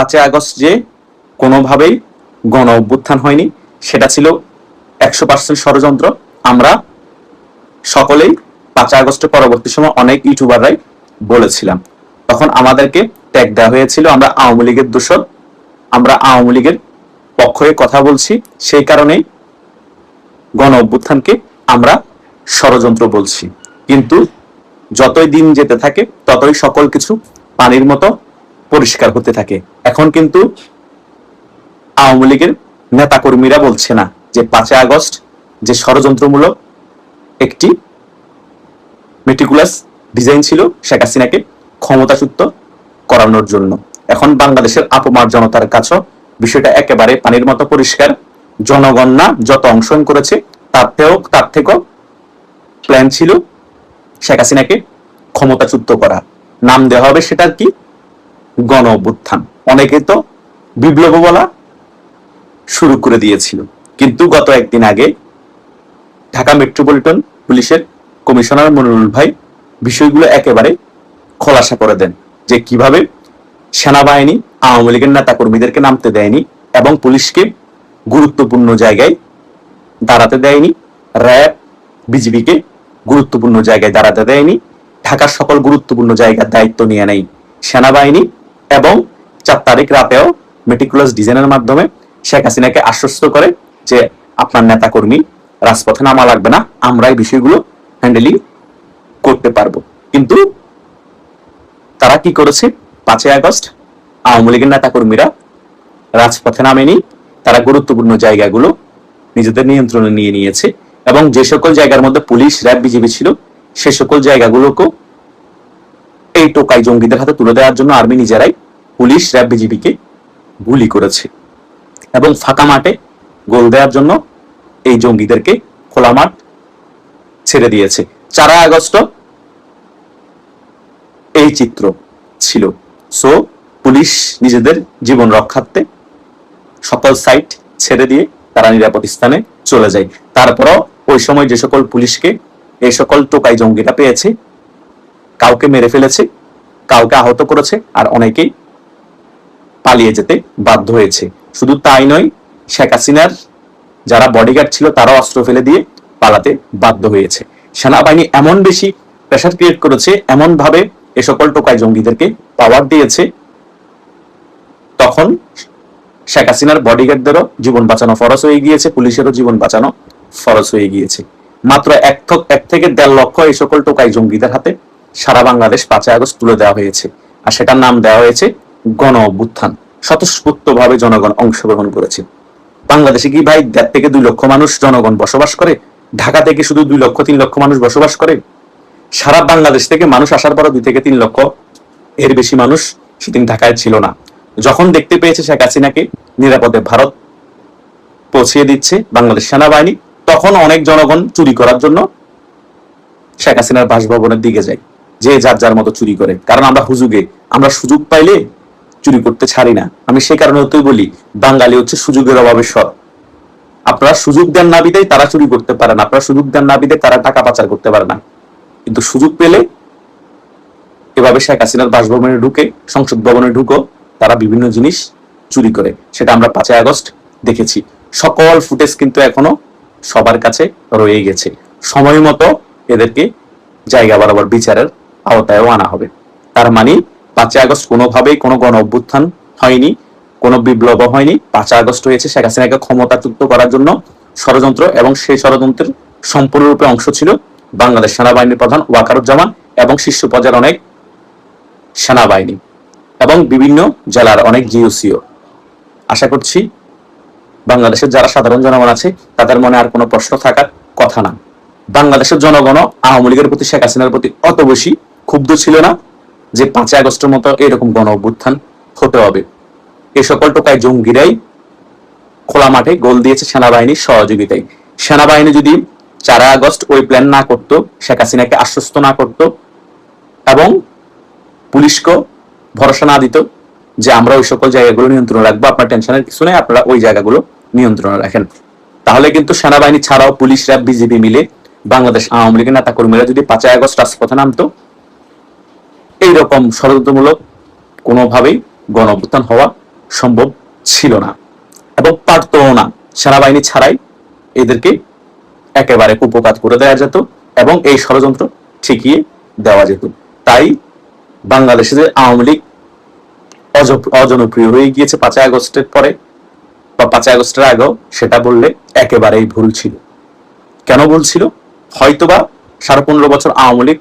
5ই August যে কোনোভাবেই গণ অভ্যুত্থান হয়নি, সেটা ছিল 100% ষড়যন্ত্র। আমরা সকলেই 5ই আগস্টের পরবর্তী সময় অনেক ইউটিউবাররাই বলেছিলাম। তখন আমাদেরকে ট্যাগ দেওয়া হয়েছিল আমরা আওয়ামী লীগের দোসর, আমরা আওয়ামী লীগের পক্ষে কথা বলছি, সেই কারণেই গণ অভ্যুত্থানকে আমরা ষড়যন্ত্র বলছি। কিন্তু যতই দিন যেতে থাকে ততই সকল কিছু পানির মতো পরিষ্কার হতে থাকে। এখন কিন্তু আওয়ামী লীগের নেতাকর্মীরা বলছে না যে 5ই আগস্ট যে ষড়যন্ত্রমূলক একটি মেটিকুলাস ডিজাইন ছিল শেখ হাসিনাকে ক্ষমতাচ্যুত করানোর জন্য। এখন বাংলাদেশের আপমার জনতার কাছে বিষয়টা একেবারে পানির মতো পরিষ্কার। জনগণ না যত অংশগ্রহণ করেছে তার থেকেও প্ল্যান ছিল শেখ হাসিনাকে ক্ষমতাচ্যুত করা। নাম দেওয়া হবে সেটার কি? গণ অভ্যুত্থান। অনেকে তো বিপ্লব বলা শুরু করে দিয়েছিল। কিন্তু গত একদিন আগে ঢাকা মেট্রোপলিটন পুলিশের কমিশনার মনিরুল ভাই বিষয়গুলো একেবারে খোলাসা করে দেন যে কিভাবে সেনাবাহিনী আওয়ামী লীগের নেতা কর্মীদেরকে নামতে দেয়নি এবং পুলিশকে গুরুত্বপূর্ণ জায়গায় দাঁড়াতে দেয়নি, র্যাব বিজিবিকে গুরুত্বপূর্ণ জায়গায় দাঁড়াতে দেয়নি, ঢাকার সকল গুরুত্বপূর্ণ জায়গার দায়িত্ব নিয়ে নেয় সেনাবাহিনী। এবং 4 তারিখ রাতেও মেটিকুলাস ডিজাইনের মাধ্যমে শেখ হাসিনাকে আশ্বস্ত করে যে আপনার নেতা কর্মী রাজপথে নামা লাগবে না, আমরা এই বিষয়গুলো হ্যান্ডেলিং করতে পারবো। কিন্তু তারা কি করেছে? 5ই আগস্ট আওয়ামী লীগের নেতা কর্মীরা রাজপথে নামেনি, তারা গুরুত্বপূর্ণ জায়গাগুলো নিজেদের নিয়ন্ত্রণে নিয়ে নিয়েছে এবং যে সকল জায়গার মধ্যে পুলিশ র্যাব বিজিবি ছিল সে সকল জায়গাগুলোকে এই টোকাই জঙ্গিদের হাতে তুলে দেওয়ার জন্য আর্মি নিজেরাই পুলিশ র্যাব বিজিবিকে গুলি করেছে এবং ফাঁকা মাঠে গোল দেওয়ার জন্য এই জঙ্গিদেরকে খোলা মাঠ ছেড়ে দিয়েছে। 4 আগস্ট এই চিত্র ছিল। সো পুলিশ নিজেদের জীবন রক্ষার্থে সকল সাইট ছেড়ে দিয়ে তারা নিরাপদ স্থানে চলে যায়। তারপরও ওই সময় যে সকল পুলিশকে এই সকল টোকাই জঙ্গিরা পেয়েছে, কাউকে মেরে ফেলেছে, কাউকে আহত করেছে, আর অনেকেই পালিয়ে যেতে বাধ্য হয়েছে। শুধু তাই নয়, শেখ হাসিনার যারা বডিগার্ড ছিল তারাও অস্ত্র ফেলে দিয়ে পালাতে বাধ্য হয়েছে। সেনাবাহিনী এমন বেশি প্রেসার ক্রিয়েট করেছে, এমন ভাবে এ সকল টোকাই জঙ্গিদেরকে পাওয়ার দিয়েছে, তখন শেখ হাসিনার বডিগার্ডদেরও জীবন বাঁচানো ফরজ হয়ে গিয়েছে, পুলিশেরও জীবন বাঁচানো ফরজ হয়ে গিয়েছে। মাত্র 1 থেকে 1.5 লক্ষ এই সকল টোকাই জঙ্গিদের হাতে সারা বাংলাদেশ 5ই আগস্ট তুলে দেওয়া হয়েছে, আর সেটার নাম দেওয়া হয়েছে গণ অভ্যুত্থান। স্বতঃস্ফূর্তভাবে জনগণ অংশগ্রহণ করেছে। বাংলাদেশে কি ভাই 1.5 থেকে 2 লক্ষ মানুষ জনগণ বসবাস করে? ঢাকা থেকে শুধু 2 লক্ষ 3 লক্ষ মানুষ বসবাস করে? সারা বাংলাদেশ থেকে মানুষ আসার পর 2 থেকে 3 লক্ষ এর বেশি মানুষ সেদিন ঢাকায় ছিল না। যখন দেখতে পেয়েছে শেখ হাসিনাকে নিরাপদে ভারত পৌঁছিয়ে দিচ্ছে বাংলাদেশ সেনাবাহিনী, তখন অনেক জনগণ চুরি করার জন্য শেখ হাসিনার বাসভবনের দিকে যায়, যে যার যার মতো চুরি করে। কারণ আমরা হুজুগে, আমরা সুযোগ পাইলে চুরি করতে ছাড়ি না। আমি সে কারণে তুই বলি, বাঙালি হচ্ছে সুযোগের অভাবে সৎ। আপনারা সুযোগ দেন না বিদায় তারা চুরি করতে পারে না, আপনারা সুযোগ দেন না বিদায় তারা টাকা পাচার করতে পারে না। কিন্তু সুযোগ পেলে এভাবে শেখ হাসিনার বাসভবনে ঢুকে, সংসদ ভবনে ঢুকো, তারা বিভিন্ন জিনিস চুরি করে। সেটা আমরা 5ই আগস্ট দেখেছি। সকল ফুটেজ কিন্তু এখনো সবার কাছে রয়ে গেছে। সময় মতো এদেরকে জায়গা বরাবর বিচারের আওতায়ও আনা হবে। তার মানে 5ই আগস্ট কোনোভাবেই কোনো গণ অভ্যুত্থান হয়নি, কোনো বিপ্লব হয়নি। 5ই আগস্ট হয়েছে শেখ হাসিনাকে ক্ষমতাচ্যুত করার জন্য ষড়যন্ত্র, এবং সেই ষড়যন্ত্রের সম্পূর্ণরূপে অংশ ছিল বাংলাদেশ সেনাবাহিনীর প্রধান ওয়াকারুজ্জামান এবং শীর্ষ পর্যায়ের অনেক সেনাবাহিনী এবং বিভিন্ন জেলার অনেক জিওসিও। আশা করছি বাংলাদেশের যারা সাধারণ জনগণ আছে তাদের মনে আর কোনো প্রশ্ন থাকার কথা না। বাংলাদেশের জনগণ আওয়ামী লীগের প্রতি, শেখ হাসিনার প্রতি অত বেশি ক্ষুব্ধ ছিল না যে 5ই আগস্টের মতো এরকম গণ অভ্যুত্থান হতে হবে। এ সকল টোকায় জঙ্গিরাই খোলা মাঠে গোল দিয়েছে সেনাবাহিনীর সহযোগিতায়। সেনাবাহিনী যদি 4 আগস্ট ওই প্ল্যান না করত, শেখ হাসিনাকে আশ্বস্ত না করত এবং পুলিশকে ভরসা না দিত যে আমরা ওই সকল জায়গাগুলো নিয়ন্ত্রণ রাখবো, আপনার টেনশনের কিছু নেই, আপনারা ওই জায়গাগুলো নিয়ন্ত্রণে রাখেন, তাহলে কিন্তু সেনাবাহিনী ছাড়াও পুলিশ, র্যাব, বিজিবি মিলে বাংলাদেশ আওয়ামী লীগের নেতা কর্মীরা যদি 5ই আগস্ট রাজপথে নামতো, এইরকম ষড়যন্ত্রমূলক কোনোভাবেই গণ অভ্যুত্থান হওয়া সম্ভব ছিল না এবং পারতও না। সেনাবাহিনী ছাড়াই এদেরকে একেবারে কুপকাত করে দেওয়া যেত এবং এই ষড়যন্ত্র ঠেকিয়ে দেওয়া যেত। তাই বাংলাদেশে যে আওয়ামী লীগ অজনপ্রিয় হয়ে গিয়েছে 5ই আগস্টের পরে বা 5ই আগস্টের আগেও, সেটা বললে একেবারেই ভুল ছিল। কেন ভুল ছিল? হয়তোবা 15.5 বছর আওয়ামী লীগ